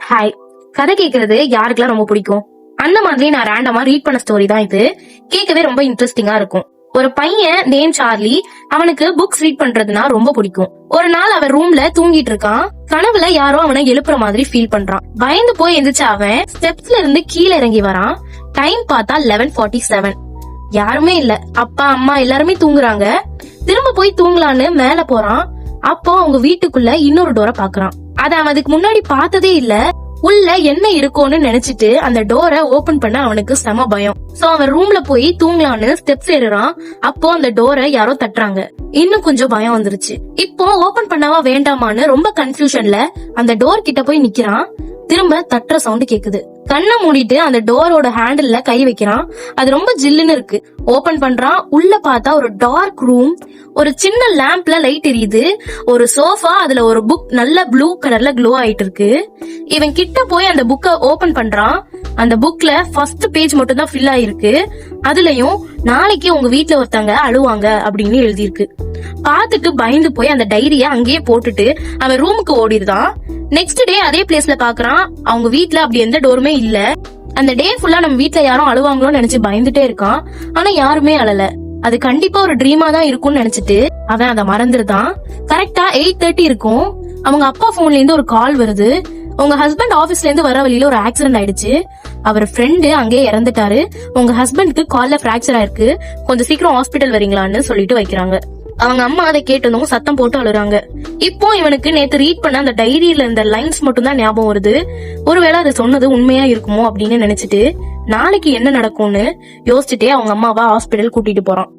Hi. கதை கேக்குறது யாருக்கெல்லாம் ரொம்ப பிடிக்கும்? அந்த மாதிரி நான் ரேண்டமா ரீட் பண்ண ஸ்டோரி தான் இது. கேட்கவே ரொம்ப இன்ட்ரெஸ்டிங்கா இருக்கும். ஒரு பையன் நேம் சார்லி. அவனுக்கு புக்ஸ் ரீட் பண்றதுனா ரொம்ப பிடிக்கும். ஒரு நாள் அவன் ரூம்ல தூங்கிட்டு இருக்கான். கனவுல யாரோ அவனை எழுப்புற மாதிரி ஃபீல் பண்றான். பயந்து போய் எந்திரிச்சு அவன் ஸ்டெப்ஸ்ல இருந்து கீழே இறங்கி வரான். டைம் பார்த்தா 11:47. யாருமே இல்ல. அப்பா அம்மா எல்லாருமே தூங்குறாங்க. திரும்ப போய் தூங்கலான்னு மேல போறான். அப்போ அவங்க வீட்டுக்குள்ள இன்னொரு டோரை பாக்குறான். அத அவன் அதுக்கு முன்னாடி பார்த்ததே இல்ல. உள்ள என்ன இருக்கும்னு நினைச்சிட்டு அந்த டோரை ஓபன் பண்ண அவனுக்கு செம பயம். சோ அவன் ரூம்ல போய் தூங்கலான்னு ஸ்டெப்ஸ் ஏறுறான். அப்போ அந்த டோரை யாரோ தட்டுறாங்க. இன்னும் கொஞ்சம் பயம் வந்துருச்சு. இப்போ ஓபன் பண்ணவா வேண்டாமான்னு ரொம்ப கன்ஃபியூஷன்ல அந்த டோர் கிட்ட போய் நிக்கிறான். திரும்ப தட்டுற சவுண்ட் கேக்குது. கண்ணை மூடிட்டு அந்த டோரோட ஹேண்டில்ல கை வைக்கிறான். அது ரொம்ப ஜில்லுன்னு இருக்கு. ஓபன் பண்றான். உள்ள பார்த்தா ஒரு டார்க் ரூம். ஒரு சின்ன லேம்ப்ல லைட் எரியுது. ஒரு சோஃபா, அதுல ஒரு புக் நல்ல ப்ளூ கலர்ல க்ளோ ஆயிட்டு இருக்கு. இவன் கிட்ட போய் அந்த புக்க ஓபன் பண்றான். அந்த புக்ல ஃபர்ஸ்ட் பேஜ் மட்டும் தான் ஃபில் ஆயிருக்கு. அதுலயும் நாளைக்கு உங்க வீட்டுல ஒருத்தங்க அழுவாங்க அப்படின்னு எழுதியிருக்கு. பாத்துட்டு பயந்து போய் அந்த டைரிய அங்கேயே போட்டுட்டு அவன் ரூமுக்கு ஓடிடுதான். நெக்ஸ்ட் டே அதே பிளேஸ்ல பாக்குறான். அவங்க வீட்டுல அப்படி எந்த டோருமே இல்ல. அந்த டே ஃபுல்லா நம்ம வீட்டுல யாரும் அழுவாங்களோன்னு நினைச்சு பயந்துட்டே இருக்கான். ஆனா யாருமே அழல. அது கண்டிப்பா ஒரு ட்ரீமா தான் இருக்கும்னு நினைச்சிட்டு அவன் அதை மறந்துருதான். கரெக்டா 8:30 இருக்கும். அவங்க அப்பா போன்ல இருந்து ஒரு கால் வருது. உங்க ஹஸ்பண்ட் ஆபீஸ்ல இருந்து வர வழியில ஒரு ஆக்சிடென்ட் ஆயிடுச்சு. அவர் ஃப்ரெண்டு அங்கேயே இறந்துட்டாரு. உங்க ஹஸ்பண்ட்க்கு கால்ல பிராக்சர் ஆயிருக்கு. கொஞ்சம் சீக்கிரம் ஹாஸ்பிட்டல் வரீங்களான்னு சொல்லிட்டு வைக்கிறாங்க. அவங்க அம்மா அதை கேட்டதும் சத்தம் போட்டு அழுறாங்க. இப்போ இவனுக்கு நேத்து ரீட் பண்ண அந்த டைரியில இருந்த லைன்ஸ் மட்டும் தான் ஞாபகம் வருது. ஒருவேளை அதை சொன்னது உண்மையா இருக்குமோ அப்படின்னு நினைச்சிட்டு நாளைக்கு என்ன நடக்கும்னு யோசிச்சுட்டே அவங்க அம்மாவை ஹாஸ்பிட்டல் கூட்டிட்டு போறான்.